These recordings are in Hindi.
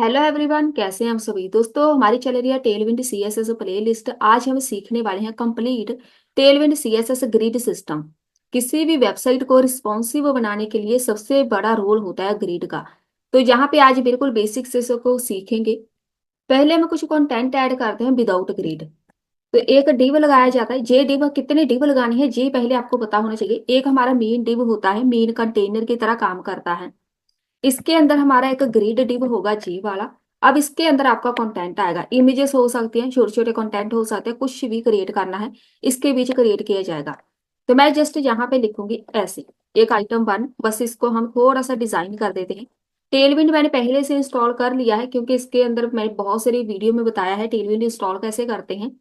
हेलो एवरीवन, कैसे हैं हम सभी दोस्तों। हमारी चल रही है टेलविंड सीएसएस प्ले लिस्ट। आज हम सीखने वाले हैं complete Tailwind CSS grid system. किसी भी वेबसाइट को रिस्पॉन्सिव बनाने के लिए सबसे बड़ा रोल होता है ग्रिड का। तो यहाँ पे आज बिल्कुल बेसिक से इसको सीखेंगे। पहले हम कुछ कंटेंट ऐड करते हैं विदाउट ग्रिड। तो एक डिव लगाया जाता है। जे डिव कितने डिव लगानी है ये पहले आपको पता होना चाहिए। एक हमारा मेन डिव होता है, मेन कंटेनर की तरह काम करता है। इसके अंदर हमारा एक ग्रिड डिव होगा जी वाला। अब इसके अंदर आपका कंटेंट आएगा, इमेजेस हो सकती हैं, छोटे छोटे कंटेंट हो सकते हैं, कुछ भी क्रिएट करना है इसके बीच क्रिएट किया जाएगा। तो मैं जस्ट यहाँ पे लिखूंगी ऐसे एक आइटम वन। बस इसको हम थोड़ा सा डिजाइन कर देते हैं। टेलविंड मैंने पहले से इंस्टॉल कर लिया है क्योंकि इसके अंदर मैंने बहुत सारी वीडियो में बताया है टेलविंड इंस्टॉल कैसे करते हैं।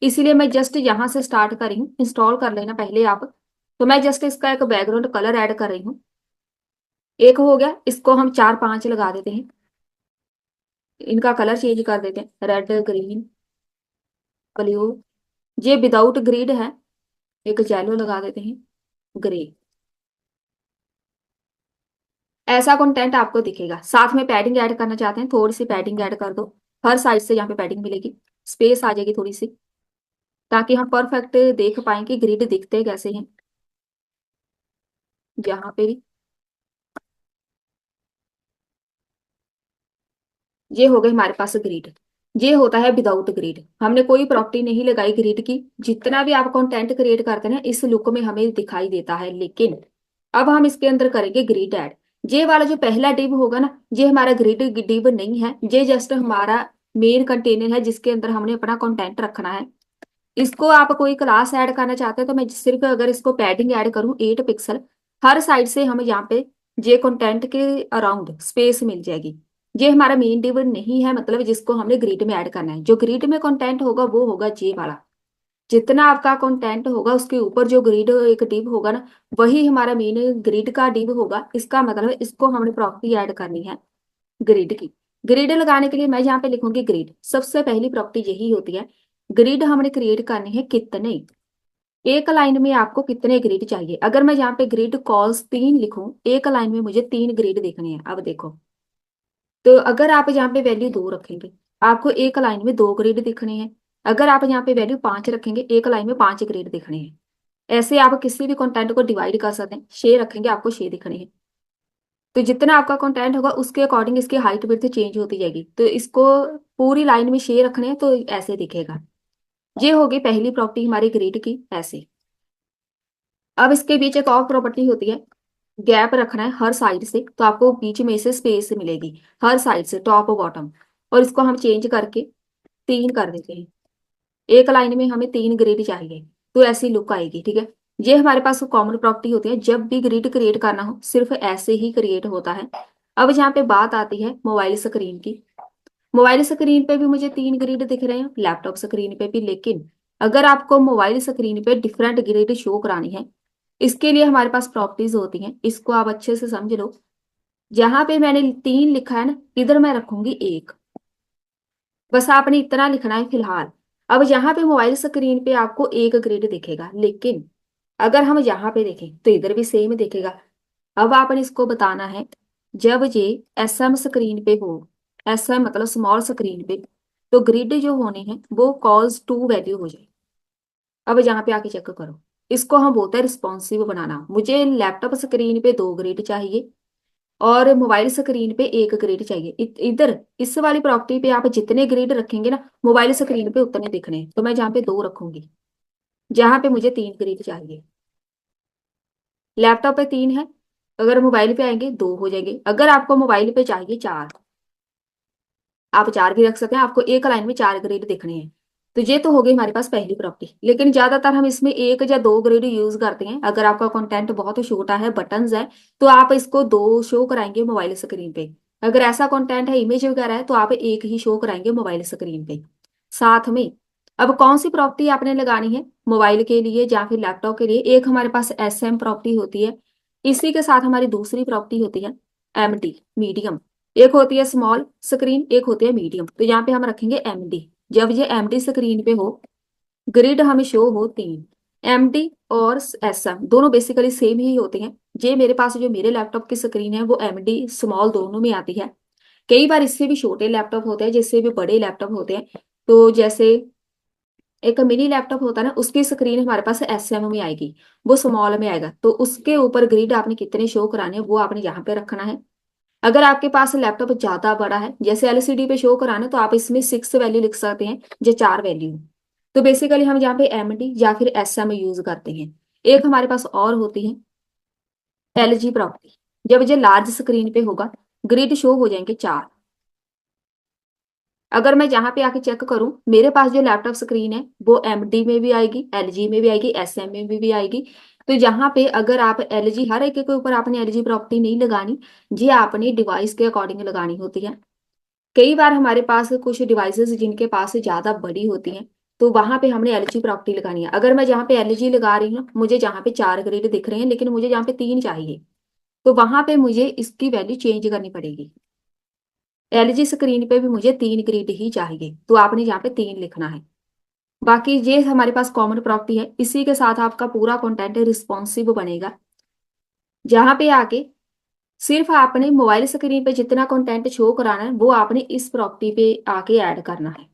इसीलिए मैं जस्ट यहाँ से स्टार्ट कर रही हूँ। इंस्टॉल कर लेना पहले आप। तो मैं जस्ट इसका एक बैकग्राउंड कलर ऐड कर रही हूँ। एक हो गया, इसको हम चार पांच लगा देते हैं। इनका कलर चेंज कर देते हैं, रेड, ग्रीन, ब्लू। ये विदाउट ग्रिड है। एक येलो लगा देते हैं, ग्रे। ऐसा कंटेंट आपको दिखेगा। साथ में पैडिंग ऐड करना चाहते हैं, थोड़ी सी पैडिंग ऐड कर दो। हर साइड से यहाँ पे पैडिंग मिलेगी, स्पेस आ जाएगी थोड़ी सी, ताकि हम परफेक्ट देख पाए कि ग्रिड दिखते कैसे हैं। यहाँ पे भी ये हो गए हमारे पास ग्रिड। ये होता है विदाउट ग्रिड। हमने कोई प्रॉपर्टी नहीं लगाई ग्रिड की। जितना भी आप कंटेंट क्रिएट करते हैं इस लुक में हमें दिखाई देता है। लेकिन अब हम इसके अंदर करेंगे ग्रिड ऐड। ये वाला जो पहला डिव होगा ना, ये हमारा ग्रिड डिव नहीं है। ये जस्ट हमारा मेन कंटेनर है जिसके अंदर हमने अपना कंटेंट रखना है। इसको आप कोई क्लास ऐड करना चाहते हैं तो मैं सिर्फ अगर इसको पैडिंग ऐड करूं 8 पिक्सल, हर साइड से हम यहाँ पे जे कंटेंट के अराउंड स्पेस मिल जाएगी। ये हमारा मेन डिव नहीं है, मतलब जिसको हमने ग्रिड में ऐड करना है। जो ग्रिड में कंटेंट होगा वो होगा जे वाला। जितना आपका कंटेंट होगा उसके ऊपर जो ग्रिड एक डिव होगा ना, वही हमारा मेन ग्रिड का डिव होगा। इसका मतलब है इसको हमने प्रॉपर्टी ऐड करनी है ग्रिड की। ग्रिड लगाने के लिए मैं यहाँ पे लिखूंगी ग्रिड। सबसे पहली प्रॉपर्टी यही होती है। ग्रिड हमने क्रिएट करनी है कितने, एक लाइन में आपको कितने ग्रिड चाहिए। अगर मैं यहाँ पे ग्रिड कॉल्स 3 लिखूं, एक लाइन में मुझे 3 ग्रिड देखने हैं। अब देखो, तो अगर आप यहाँ पे वैल्यू 2 रखेंगे, आपको एक लाइन में 2 ग्रिड दिखने हैं। अगर आप यहाँ पे वैल्यू 5 रखेंगे, एक लाइन में 5 ग्रिड दिखने हैं। ऐसे आप किसी भी कंटेंट को डिवाइड कर सकते हैं। 6 रखेंगे, आपको 6 दिखने हैं। तो जितना आपका कंटेंट होगा उसके अकॉर्डिंग इसकी हाइट विड्थ चेंज होती जाएगी। तो इसको पूरी लाइन में 6 रखने हैं तो ऐसे दिखेगा। ये होगी पहली प्रॉपर्टी हमारी ग्रिड की, ऐसे। अब इसके बीच एक और प्रॉपर्टी होती है, गैप रखना है हर साइड से, तो आपको बीच में से स्पेस मिलेगी हर साइड से, टॉप और बॉटम। और इसको हम चेंज करके 3 कर देते हैं। एक लाइन में हमें 3 ग्रिड चाहिए, तो ऐसी लुक आएगी, ठीक है। ये हमारे पास कॉमन प्रॉपर्टी होती है। जब भी ग्रिड क्रिएट करना हो सिर्फ ऐसे ही क्रिएट होता है। अब यहाँ पे बात आती है मोबाइल स्क्रीन की। मोबाइल स्क्रीन पे भी मुझे 3 ग्रिड दिख रहे हैं, लैपटॉप स्क्रीन पे भी। लेकिन अगर आपको मोबाइल स्क्रीन पे डिफरेंट ग्रिड शो करानी है, इसके लिए हमारे पास प्रॉपर्टीज होती हैं। इसको आप अच्छे से समझ लो। जहां पे मैंने 3 लिखा है ना, इधर मैं रखूंगी 1। बस आपने इतना लिखना है फिलहाल। अब यहाँ पे मोबाइल स्क्रीन पे आपको एक ग्रिड दिखेगा, लेकिन अगर हम यहाँ पे देखें तो इधर भी सेम दिखेगा। अब आपने इसको बताना है, जब ये एस एम स्क्रीन पे हो, एस एम मतलब स्मॉल स्क्रीन पे, तो ग्रिड जो होने हैं वो कॉल्स टू वैल्यू हो जाए। अब यहाँ पे आके चेक करो। इसको हम बोलते हैं रिस्पॉन्सिव बनाना। मुझे लैपटॉप स्क्रीन पे 2 ग्रिड चाहिए और मोबाइल स्क्रीन पे एक ग्रिड चाहिए। इधर इस वाली प्रॉपर्टी पे आप जितने ग्रिड रखेंगे ना, मोबाइल स्क्रीन पे उतने दिखने हैं। तो मैं जहाँ पे 2 रखूंगी, जहाँ पे मुझे 3 ग्रिड चाहिए। लैपटॉप पे 3 है, अगर मोबाइल पे आएंगे 2 हो जाएंगे। अगर आपको मोबाइल पे चाहिए 4, आप 4 भी रख सकते हैं। आपको एक लाइन में 4 ग्रिड दिखने हैं। तो ये तो हो गई हमारे पास पहली प्रॉपर्टी। लेकिन ज्यादातर हम इसमें 1 या 2 ग्रिड यूज करते हैं। अगर आपका कंटेंट बहुत छोटा है, बटन्स है, तो आप इसको 2 शो कराएंगे मोबाइल स्क्रीन पे। अगर ऐसा कंटेंट है, इमेज वगैरह है, तो आप एक ही शो कराएंगे मोबाइल स्क्रीन पे साथ में। अब कौन सी प्रॉपर्टी आपने लगानी है मोबाइल के लिए या फिर लैपटॉप के लिए? एक हमारे पास एस एम प्रॉपर्टी होती है। इसी के साथ हमारी दूसरी प्रॉपर्टी होती है एम डी, मीडियम। एक होती है स्मॉल स्क्रीन, एक होती है मीडियम। तो यहाँ पे हम रखेंगे एम डी। जब ये एम डी स्क्रीन पे हो, ग्रिड हमें शो हो 3। एम डी और एस एम दोनों बेसिकली सेम ही होते हैं। ये मेरे पास जो मेरे लैपटॉप की स्क्रीन है वो एम डी स्मॉल दोनों में आती है। कई बार इससे भी छोटे लैपटॉप होते हैं, जिससे भी बड़े लैपटॉप होते हैं। तो जैसे एक मिनी लैपटॉप होता है ना, उसकी स्क्रीन हमारे पास एसएम में आएगी, वो स्मॉल में आएगा, तो उसके ऊपर ग्रिड आपने कितने शो कराने हैं वो आपने यहाँ पे रखना है। अगर आपके पास लैपटॉप ज्यादा बड़ा है, जैसे एलसीडी पे शो कराना, तो आप इसमें 6 वैल्यू लिख सकते हैं, जो 4 वैल्यू। तो बेसिकली हम यहाँ पे एमडी या फिर एसएम यूज करते हैं। एक हमारे पास और होती है एलजी प्रॉपर्टी। जब ये लार्ज स्क्रीन पे होगा, ग्रिड शो हो जाएंगे 4। अगर मैं यहाँ पे आके चेक करूं, मेरे पास जो लैपटॉप स्क्रीन है वो एमडी में भी आएगी, एलजी में भी आएगी, एसएम में भी आएगी। तो यहाँ पे अगर आप एलजी, हर एक के ऊपर आपने एलजी प्रॉपर्टी नहीं लगानी, ये आपने डिवाइस के अकॉर्डिंग लगानी होती है। कई बार हमारे पास कुछ डिवाइसेस जिनके पास ज्यादा बड़ी होती हैं, तो वहां पे हमने एलजी प्रॉपर्टी लगानी है। अगर मैं जहाँ पे एलजी लगा रही हूँ, मुझे जहाँ पे 4 ग्रिड दिख रहे हैं, लेकिन मुझे जहाँ पे 3 चाहिए, तो वहां पे मुझे इसकी वैल्यू चेंज करनी पड़ेगी। एलजी स्क्रीन पे भी मुझे 3 ग्रिड ही चाहिए, तो आपने यहाँ पे 3 लिखना है। बाकी ये हमारे पास कॉमन प्रॉपर्टी है, इसी के साथ आपका पूरा कंटेंट रिस्पॉन्सिव बनेगा। जहाँ पे आके सिर्फ आपने मोबाइल स्क्रीन पे जितना कंटेंट शो कराना है, वो आपने इस प्रॉपर्टी पे आके ऐड करना है,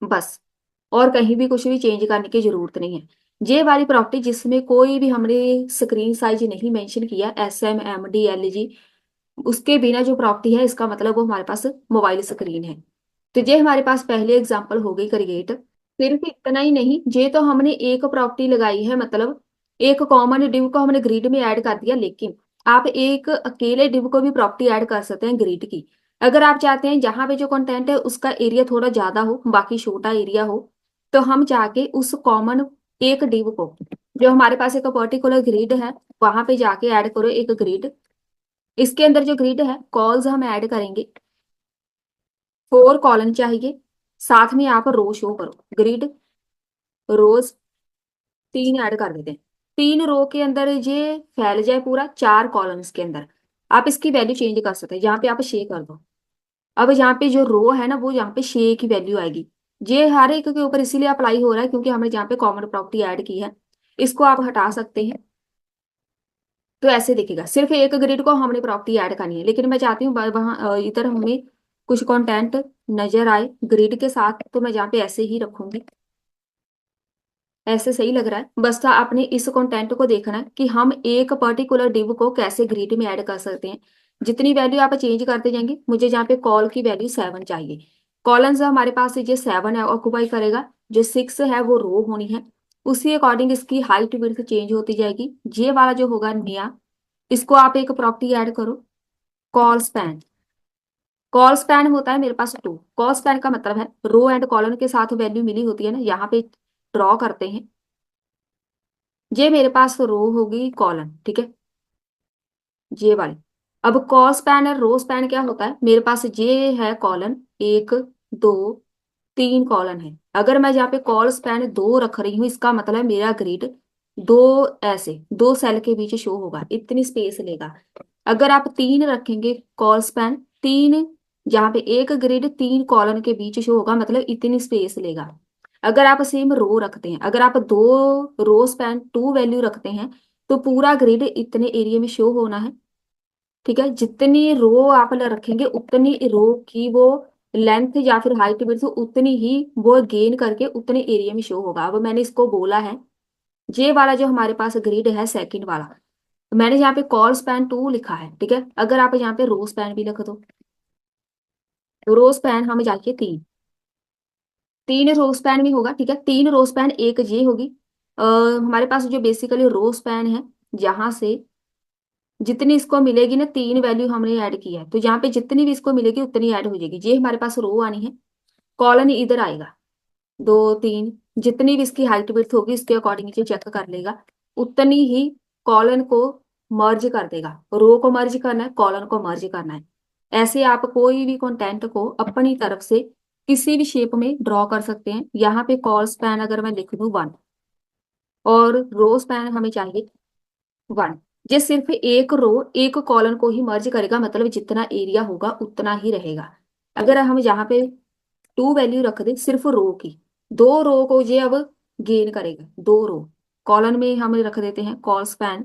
बस। और कहीं भी कुछ भी चेंज करने की जरूरत नहीं है। ये वाली प्रॉपर्टी जिसमें कोई भी हमने स्क्रीन साइज नहीं मेंशन किया, S M M D L G, उसके बिना जो प्रॉपर्टी है, इसका मतलब वो हमारे पास मोबाइल स्क्रीन है। तो ये हमारे पास पहले एग्जांपल हो गई क्रिएट। सिर्फ इतना ही नहीं, ये तो हमने एक प्रॉपर्टी लगाई है, मतलब एक कॉमन डिव को हमने ग्रिड में ऐड कर दिया, लेकिन आप एक अकेले डिव को भी प्रॉपर्टी ऐड कर सकते हैं ग्रिड की। अगर आप चाहते हैं जहां पे जो कंटेंट है उसका एरिया थोड़ा ज्यादा हो, बाकी छोटा एरिया हो, तो हम जाके उस कॉमन एक डिव को, जो हमारे पास एक पर्टिकुलर ग्रिड है, वहां पे जाके ऐड करो एक ग्रिड। इसके अंदर जो ग्रिड है, कॉल्स हम ऐड करेंगे, 4 कॉलम चाहिए। साथ में आप रो शो करो, ग्रिड रोज 3 ऐड कर देते हैं। 3 रो के अंदर ये फैल जाए पूरा 4 कॉलम्स के अंदर। आप इसकी वैल्यू चेंज कर सकते हैं, यहाँ पे आप 6 कर दो। अब यहाँ पे जो रो है ना, वो यहाँ पे 6 की वैल्यू आएगी। ये हर एक के ऊपर इसीलिए अप्लाई हो रहा है क्योंकि हमने यहाँ पे कॉमन प्रॉपर्टी ऐड की है। इसको आप हटा सकते हैं, तो ऐसे दिखेगा। सिर्फ एक ग्रिड को हमने प्रॉपर्टी ऐड करनी है, लेकिन मैं चाहती हूँ वहाँ इधर हमें कुछ कंटेंट नजर आए ग्रिड के साथ, तो मैं यहाँ पे ऐसे ही रखूंगी। ऐसे सही लग रहा है? बस था आपने इस कंटेंट को देखना है कि हम एक पर्टिकुलर डिव को कैसे ग्रिड में ऐड कर सकते हैं। जितनी वैल्यू आप चेंज करते जाएंगे, मुझे जहाँ पे कॉल की वैल्यू 7 चाहिए, कॉलम्स हमारे पास ये 7 है ऑक्युपाई करेगा, जो 6 है वो रो होनी है। उसी अकॉर्डिंग इसकी हाइट विड्थ चेंज होती जाएगी। ये वाला जो होगा नया, इसको आप एक प्रॉपर्टी ऐड करो, कॉल स्पैन। कॉल स्पैन होता है मेरे पास 2। कॉल स्पैन का मतलब है रो एंड कॉलम के साथ वैल्यू मिली होती है ना, यहाँ पे ड्रॉ करते हैं। ये मेरे पास रो होगी कॉलन, ठीक है, ये वाली। अब कॉल स्पैन और रो स्पैन क्या होता है, मेरे पास ये है कॉलन, 1 2 3 कॉलन है। अगर मैं यहाँ पे कॉल स्पैन 2 रख रही हूँ, इसका मतलब मेरा ग्रिड 2 ऐसे 2 सेल के बीच शो होगा, इतनी स्पेस लेगा। अगर आप 3 रखेंगे कॉल स्पैन, 3, जहाँ पे एक ग्रिड 3 कॉलन के बीच शो होगा, मतलब इतनी स्पेस लेगा। अगर आप सेम रो रखते हैं, अगर आप 2 रो स्पैन 2 वैल्यू रखते हैं, तो पूरा ग्रिड इतने एरिया में शो होना है, ठीक है। जितनी रो आप रखेंगे, उतनी रो की वो लेंथ या फिर हाइट विड्थ उतनी ही वो गेन करके उतने एरिया में शो होगा। अब मैंने इसको बोला है, ये वाला जो हमारे पास ग्रिड है सेकंड वाला, मैंने यहाँ पे कॉल स्पैन 2 लिखा है, ठीक है। अगर आप यहाँ पे रो स्पैन भी लिख दो, तो रो स्पैन हमें चाहिए 3। 3 रो स्पैन में होगा, ठीक है। 3 रो स्पैन एक ये होगी। हमारे पास जो बेसिकली रो स्पैन है, जहां से जितनी इसको मिलेगी ना, 3 वैल्यू हमने ऐड की है, तो यहाँ पे जितनी भी इसको मिलेगी उतनी ऐड हो जाएगी। ये हमारे पास रो आनी है, कॉलन इधर आएगा, 2 3, जितनी भी इसकी हाइट विड्थ होगी इसके अकॉर्डिंग ये चेक कर लेगा, उतनी ही कॉलन को मर्ज कर देगा। रो को मर्ज करना है, कॉलन को मर्ज करना है। ऐसे आप कोई भी कंटेंट को अपनी तरफ से किसी भी शेप में ड्रॉ कर सकते हैं। यहाँ पे कॉल स्पैन अगर मैं लिख दूं 1, और रो स्पैन हमें चाहिए 1, ये सिर्फ एक रो एक कॉलन को ही मर्ज करेगा, मतलब जितना एरिया होगा उतना ही रहेगा। अगर हम यहाँ पे 2 वैल्यू रख दें सिर्फ रो की, 2 रो को ये अब गेन करेगा, 2 रो। कॉलन में हम रख देते हैं कॉल स्पैन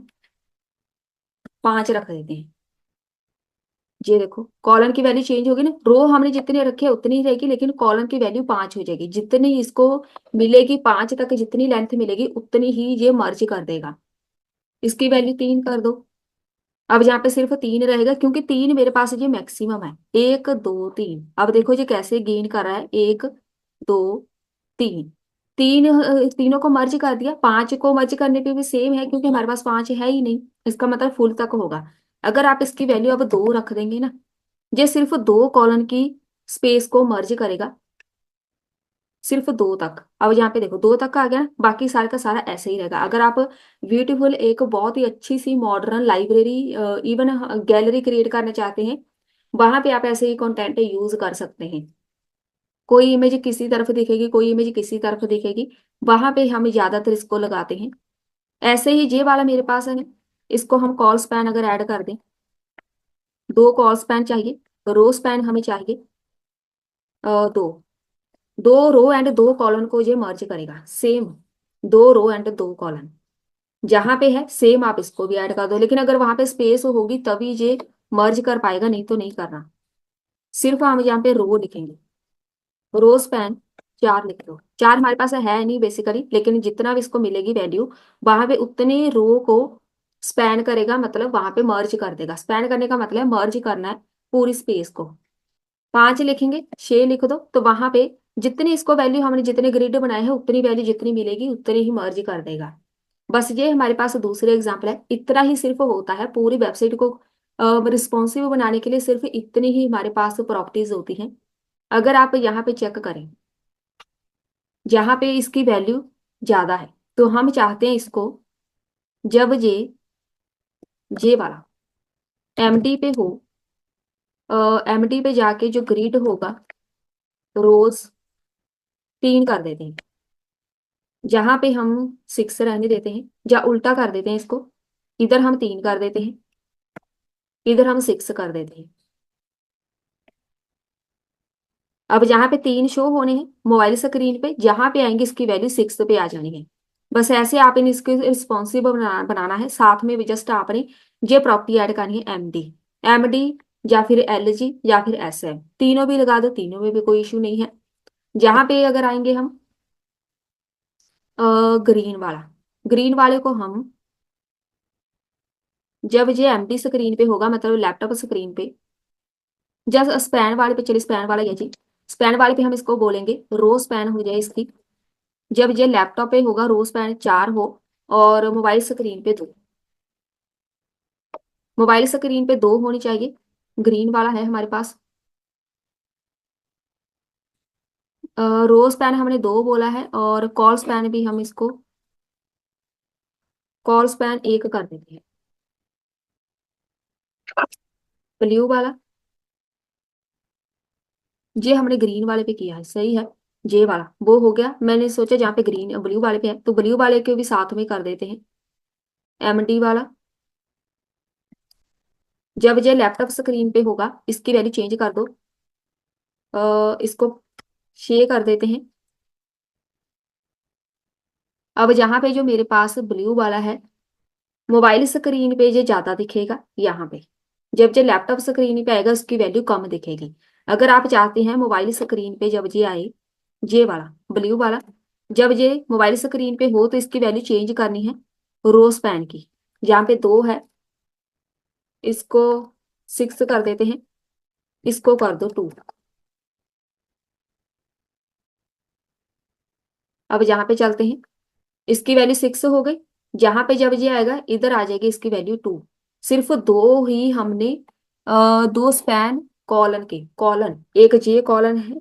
5 रख देते हैं, ये देखो कॉलन की वैल्यू चेंज होगी ना, रो हमने जितने रखे उतनी ही रहेगी, लेकिन कॉलन की वैल्यू 5 हो जाएगी। जितनी इसको मिलेगी 5 तक जितनी लेंथ मिलेगी उतनी ही ये मर्ज कर देगा। इसकी वैल्यू 3 कर दो। अब यहाँ पे सिर्फ 3 रहेगा क्योंकि 3 मेरे पास ये मैक्सिमम है। 1 2 3, अब देखो ये कैसे गेन कर रहा है। 1 2 3, तीनों को मर्ज कर दिया। 5 को मर्ज करने पे भी सेम है क्योंकि हमारे पास 5 है ही नहीं। इसका मतलब फुल तक होगा। अगर आप इसकी वैल्यू अब 2 रख देंगे ना, ये सिर्फ 2 कॉलन की स्पेस को मर्ज करेगा, सिर्फ 2 तक। अब यहाँ पे देखो 2 तक का आ गया ना, बाकी सारा का सारा ऐसे ही रहेगा। अगर आप ब्यूटीफुल एक बहुत ही अच्छी सी modern library, even gallery create करना चाहते हैं, वहां पे आप ऐसे ही कंटेंट यूज कर सकते हैं। कोई इमेज किसी तरफ दिखेगी, कोई इमेज किसी तरफ दिखेगी, वहां पे हम ज्यादातर इसको लगाते हैं। ऐसे ही ये वाला मेरे पास है, इसको हम कॉल स्पैन अगर ऐड कर दें, 2 कॉल स्पैन चाहिए, रो स्पैन हमें चाहिए 2। 2 रो एंड 2 कॉलन को ये मर्ज करेगा सेम। 2 रो एंड 2 कॉलन जहां पे है सेम आप इसको भी ऐड कर दो, लेकिन अगर वहां पे स्पेस होगी तभी ये मर्ज कर पाएगा, नहीं तो नहीं करना। सिर्फ हम यहाँ पे रो लिखेंगे, रो स्पैन 4 लिख दो। 4 हमारे पास है नहीं बेसिकली, लेकिन जितना भी इसको मिलेगी वैल्यू, वहां पे उतने रो को स्पैन करेगा, मतलब वहां पे मर्ज कर देगा। स्पैन करने का मतलब मर्ज करना है पूरी स्पेस को। 5 लिखेंगे, 6 लिख दो, तो वहां पे जितनी इसको वैल्यू हमने जितने ग्रिड बनाए हैं उतनी वैल्यू जितनी मिलेगी उतनी ही मर्ज कर देगा। बस ये हमारे पास दूसरे एग्जाम्पल है। इतना ही सिर्फ होता है पूरी वेबसाइट को रिस्पॉन्सिव बनाने के लिए, सिर्फ इतनी ही हमारे पास प्रॉपर्टीज होती हैं। अगर आप यहाँ पे चेक करें, जहाँ पे इसकी वैल्यू ज्यादा है, तो हम चाहते हैं इसको जब ये वाला एमडी पे हो, एमडी पे जाके जो ग्रिड होगा रोज 3 कर देते हैं। जहां पे हम 6 रहने देते हैं, या उल्टा कर देते हैं इसको, इधर हम 3 कर देते हैं, इधर हम 6 कर देते हैं। अब जहां पे 3 शो होने हैं मोबाइल स्क्रीन पे, जहां पे आएंगे इसकी वैल्यू 6 पे आ जानी है। बस ऐसे आप इन इसके रिस्पॉन्सिव बनाना है। साथ में भी जस्ट आपने ये प्रॉपर्टी ऐड करनी है एमडी। एमडी या फिर एलजी या फिर एसएम, तीनों भी लगा दो, तीनों में भी कोई इशू नहीं है। जहां पे अगर आएंगे हम ग्रीन वाला, ग्रीन वाले को हम जब ये एमडी स्क्रीन पे होगा, मतलब लैपटॉप स्क्रीन पे, जब स्पैन वाले पे, चलिए स्पैन वाला ये जी, स्पैन वाले पे हम इसको बोलेंगे रो स्पैन हो जाए इसकी। जब ये लैपटॉप पे होगा रो स्पैन 4 हो, और मोबाइल स्क्रीन पे 2, मोबाइल स्क्रीन पे 2 होनी चाहिए। ग्रीन वाला है हमारे पास। रो स्पैन हमने 2 बोला है, और कॉल स्पैन भी हम इसको कॉल स्पैन 1 कर देते हैं। ब्लू वाला, ये हमने ग्रीन वाले पे किया है, सही है। ये वाला वो हो गया, मैंने सोचा जहाँ पे ग्रीन ब्लू वाले पे है तो ब्लू वाले के भी साथ में कर देते हैं। एमडी वाला जब ये लैपटॉप स्क्रीन पे होगा इसकी वैल्यू चेंज कर दो, इसको 6 कर देते हैं। अब जहां पे जो मेरे पास ब्लू वाला है, मोबाइल स्क्रीन पे ये ज्यादा दिखेगा यहाँ पे, जब ये लैपटॉप स्क्रीन पे आएगा उसकी वैल्यू कम दिखेगी। अगर आप चाहते हैं मोबाइल स्क्रीन पे जब ये आए, ये वाला ब्लू वाला, जब ये मोबाइल स्क्रीन पे हो तो इसकी वैल्यू चेंज करनी है रो स्पैन की। जहाँ पे 2 है इसको 6 कर देते हैं, इसको कर दो 2। अब यहाँ पे चलते हैं, इसकी वैल्यू 6 हो गई। जहां पे जब ये आएगा इधर आ जाएगी इसकी वैल्यू 2। सिर्फ 2 ही हमने 2 स्पैन कॉलन के कॉलन, एक जे कॉलन है,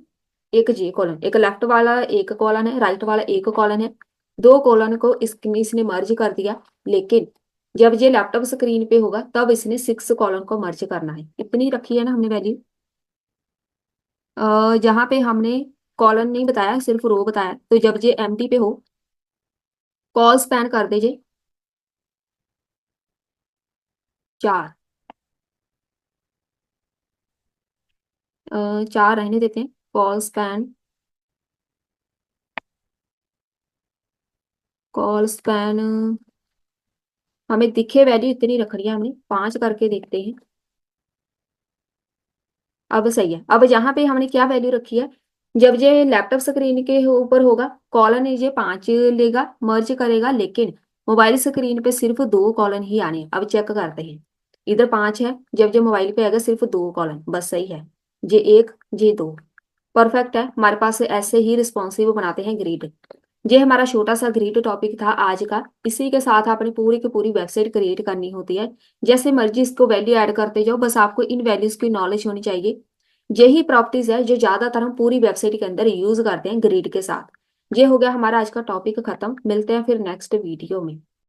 एक जे कॉलन, एक लेफ्ट वाला एक कॉलन है, राइट वाला एक कॉलन है। 2 कॉलन को इसने मर्ज कर दिया, लेकिन जब ये लैपटॉप स्क्रीन पे होगा तब इसने 6 कॉलन को मर्ज करना है। इतनी रखी है ना हमने वैल्यू। जहां पे हमने कॉलन नहीं बताया सिर्फ रो बताया, तो जब ये एम्प्टी पे हो कॉल स्पैन कर दीजिए 4। 4 रहने देते हैं। कॉल स्पैन, कॉल स्पैन हमें दिखे वैल्यू इतनी रखनी है, हमने 5 करके देखते हैं। अब सही है। अब यहाँ पे हमने क्या वैल्यू रखी है, जब ये लैपटॉप स्क्रीन के ऊपर होगा कॉलन ये 5 लेगा, मर्ज करेगा, लेकिन मोबाइल स्क्रीन पे सिर्फ 2 कॉलन ही आने हैं। अब चेक करते हैं, इधर 5 है, जब जो मोबाइल पे आएगा सिर्फ 2 कॉलन, बस सही है। ये 1, ये 2, परफेक्ट है। हमारे पास ऐसे ही रिस्पॉन्सिव बनाते हैं ग्रिड। ये हमारा छोटा सा ग्रिड टॉपिक था आज का। इसी के साथ आपने पूरी की पूरी वेबसाइट क्रिएट करनी होती है। जैसे मर्जी इसको वैल्यू ऐड करते जाओ, बस आपको इन वैल्यूज की नॉलेज होनी चाहिए। यही प्रॉपर्टीज है जो ज्यादातर हम पूरी वेबसाइट के अंदर यूज करते हैं ग्रिड के साथ। ये हो गया हमारा आज का टॉपिक खत्म। मिलते हैं फिर नेक्स्ट वीडियो में।